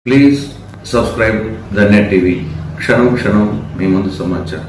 Please subscribe the net TV. క్షణం క్షణం మీ ముందు సమాచారం.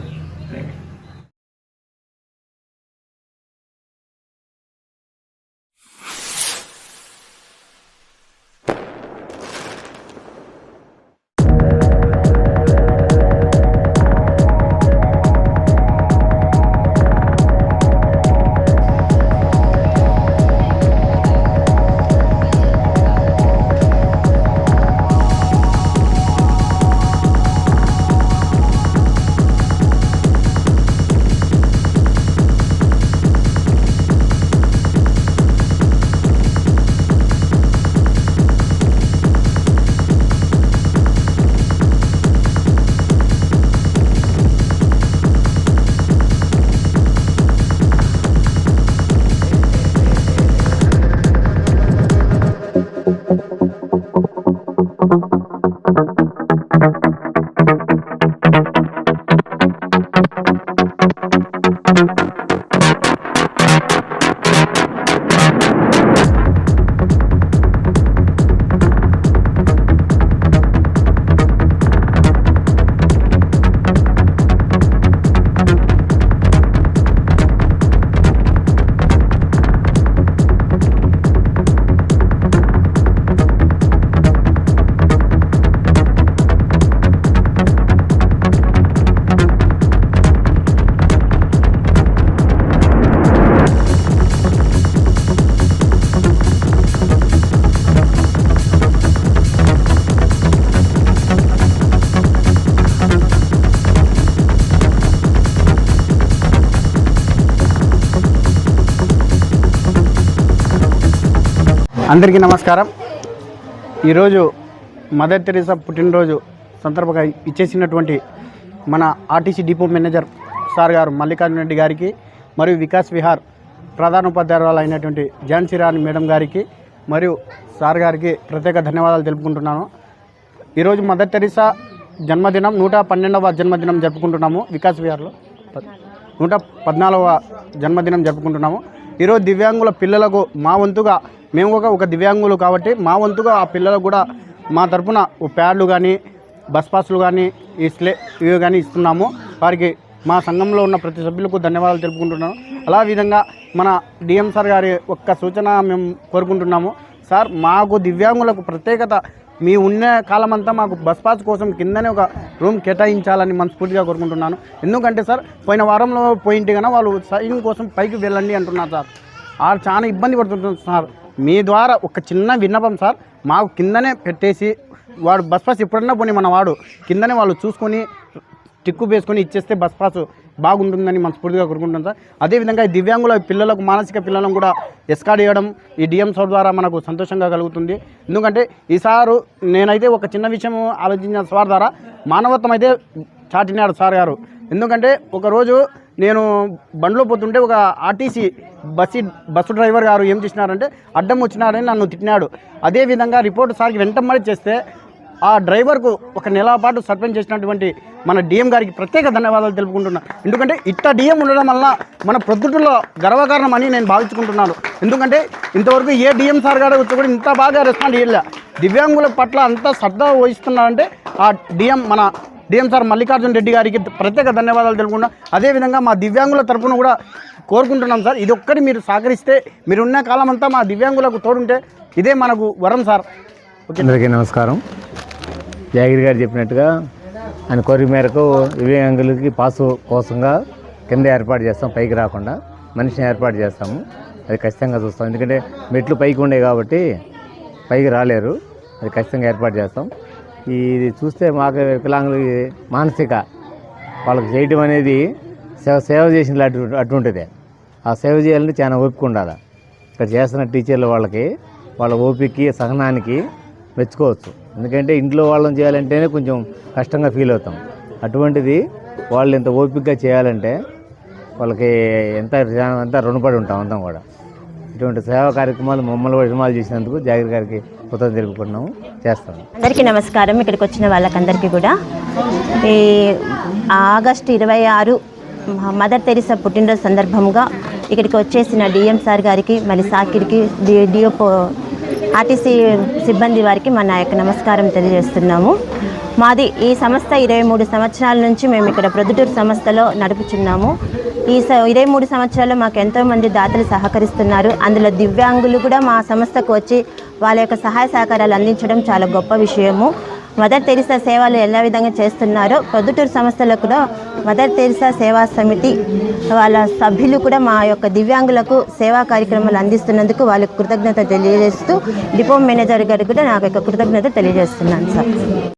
అందరికీ నమస్కారం. ఈరోజు మదర్ తెరీసా పుట్టినరోజు సందర్భంగా ఇచ్చేసినటువంటి మన ఆర్టీసీ డిపో మేనేజర్ సార్ గారు మల్లికార్జున రెడ్డి గారికి మరియు వికాస్ విహార్ ప్రధాన ఉపాధ్యాయురాలు అయినటువంటి ఝాన్సీ రాణి మేడం గారికి మరియు సార్ గారికి ప్రత్యేక ధన్యవాదాలు తెలుపుకుంటున్నాను. ఈరోజు మదర్ తెరీసా జన్మదినం 112వ జన్మదినం జరుపుకుంటున్నాము. వికాస్ విహార్లో 114వ జన్మదినం జరుపుకుంటున్నాము. ఈరోజు దివ్యాంగుల పిల్లలకు మా వంతుగా మేము ఒక దివ్యాంగులు కాబట్టి మా వంతుగా ఆ పిల్లలకు కూడా మా తరఫున ప్యాడ్లు కానీ బస్ పాస్లు కానీ ఇవి కానీ ఇస్తున్నాము. వారికి మా సంఘంలో ఉన్న ప్రతి సభ్యులకు ధన్యవాదాలు తెలుపుకుంటున్నాను. అలా విధంగా మన డిఎం సార్ గారి ఒక్క సూచన మేము కోరుకుంటున్నాము. సార్, మాకు దివ్యాంగులకు ప్రత్యేకత మీ ఉన్న కాలమంతా మాకు బస్ పాస్ కోసం కిందనే ఒక రూమ్ కేటాయించాలని మనస్ఫూర్తిగా కోరుకుంటున్నాను. ఎందుకంటే సార్, పోయిన వారంలో పోయింటి కన్నా వాళ్ళు సైన్ కోసం పైకి వెళ్ళండి అంటున్నారు సార్. వాళ్ళు చాలా ఇబ్బంది పడుతుంటారు సార్. మీ ద్వారా ఒక చిన్న విన్నపం సార్, మాకు కిందనే పెట్టేసి వాడు బస్ పాస్ ఎప్పుడన్నా పోనీ మన వాడు కిందనే వాళ్ళు చూసుకొని టిక్కు వేసుకొని ఇచ్చేస్తే బస్ పాస్ బాగుంటుందని మనస్ఫూర్తిగా కోరుకుంటున్నాం సార్. అదేవిధంగా ఈ దివ్యాంగుల పిల్లలకు మానసిక పిల్లలను కూడా ఎస్కార్డ్ చేయడం ఈ డిఎం సార్ ద్వారా మనకు సంతోషంగా కలుగుతుంది. ఎందుకంటే ఈసారి నేనైతే ఒక చిన్న విషయం ఆలోచించిన సార్ ద్వారా మానవత్వం అయితే చాటినాడు సార్ గారు. ఎందుకంటే ఒకరోజు నేను బండిలో పోతుంటే ఒక ఆర్టీసీ బస్సు డ్రైవర్ గారు ఏం చేసినారంటే అడ్డం వచ్చినారని నన్ను తిట్టినాడు. అదేవిధంగా రిపోర్ట్ సార్కి వెంటనే చేస్తే ఆ డ్రైవర్కు ఒక నెల పాటు సస్పెండ్ చేసినటువంటి మన డిఎం గారికి ప్రత్యేక ధన్యవాదాలు తెలుపుకుంటున్నాను. ఎందుకంటే ఇట్ట డిఎం ఉండడం వల్ల మన ప్రొద్దుటలో గర్వకారణం అని నేను భావించుకుంటున్నాను. ఎందుకంటే ఇంతవరకు ఏ డిఎం సార్ గారు వచ్చి కూడా ఇంత బాగా రెస్పాండ్ చేయలే. దివ్యాంగుల పట్ల అంత శ్రద్ధ వహిస్తున్నారంటే ఆ మన డిఎం సార్ మల్లికార్జున రెడ్డి గారికి ప్రత్యేక ధన్యవాదాలు తెలుపుకుంటున్నాం. అదేవిధంగా మా దివ్యాంగుల తరఫున కూడా కోరుకుంటున్నాం సార్, ఇది ఒక్కటి మీరు సహకరిస్తే మీరున్న కాలం అంతా మా దివ్యాంగులకు తోడుంటే ఇదే మనకు వరం సార్. అందరికీ నమస్కారం. జాగిరి గారు చెప్పినట్టుగా ఆయన కోరిక మేరకు దివ్యాంగులకి పాసు కోసంగా కింద ఏర్పాటు చేస్తాం, పైకి రాకుండా మనిషిని ఏర్పాటు చేస్తాము. అది ఖచ్చితంగా చూస్తాం. ఎందుకంటే మెట్లు పైకి ఉండే కాబట్టి పైకి రాలేరు, అది ఖచ్చితంగా ఏర్పాటు చేస్తాం. ఇది చూస్తే మాకు వికలాంగులకి మానసిక వాళ్ళకి చేయడం అనేది సేవ చేసిన అటుంటుంది. ఆ సేవ చేయాలంటే చాలా ఓపిక ఉండాలి. ఇక్కడ చేస్తున్న టీచర్లు వాళ్ళ ఓపికకి సహనానికి మెచ్చుకోవచ్చు. ఎందుకంటే ఇంట్లో వాళ్ళని చేయాలంటేనే కొంచెం కష్టంగా ఫీల్ అవుతాం. అటువంటిది వాళ్ళు ఎంత ఓపికగా చేయాలంటే వాళ్ళకి ఎంత రుణపడి ఉంటాం అంతా కూడా. ఇటువంటి సేవా కార్యక్రమాలు మమ్మల్ని కూడా ఇన్వాల్వ్ చేసినందుకు జాగిరి గారికి కృతజ్ఞతలు తెలుపుకుంటున్నాము, చేస్తాము. అందరికీ నమస్కారం. ఇక్కడికి వచ్చిన వాళ్ళకందరికీ కూడా ఈ ఆగస్టు 26 మదర్ తెరీసా పుట్టినరోజు సందర్భంగా ఇక్కడికి వచ్చేసిన డిఎం సార్ గారికి, మరి సాకిరికి, డిఓ ఆర్టీసీ సిబ్బంది వారికి మా యొక్క నమస్కారం తెలియజేస్తున్నాము. మాది ఈ సంస్థ 23 సంవత్సరాల నుంచి మేము ఇక్కడ ప్రొద్దుటూరు సంస్థలో నడుపుచున్నాము. ఈ 23 సంవత్సరాల్లో మాకు ఎంతోమంది దాతలు సహకరిస్తున్నారు. అందులో దివ్యాంగులు కూడా మా సంస్థకు వచ్చి వాళ్ళ యొక్క సహాయ సహకారాలు అందించడం చాలా గొప్ప విషయము. మదర్ తెరిసా సేవలు ఎలా విధంగా చేస్తున్నారో ప్రొద్దుటూరు సంస్థలో కూడా మదర్ తెరిసా సేవా సమితి వాళ్ళ సభ్యులు కూడా మా యొక్క దివ్యాంగులకు సేవా కార్యక్రమాలు అందిస్తున్నందుకు వాళ్ళకి కృతజ్ఞత తెలియజేస్తూ డిపో మేనేజర్ గారికి కూడా నాకు యొక్క కృతజ్ఞత తెలియజేస్తున్నాను సార్.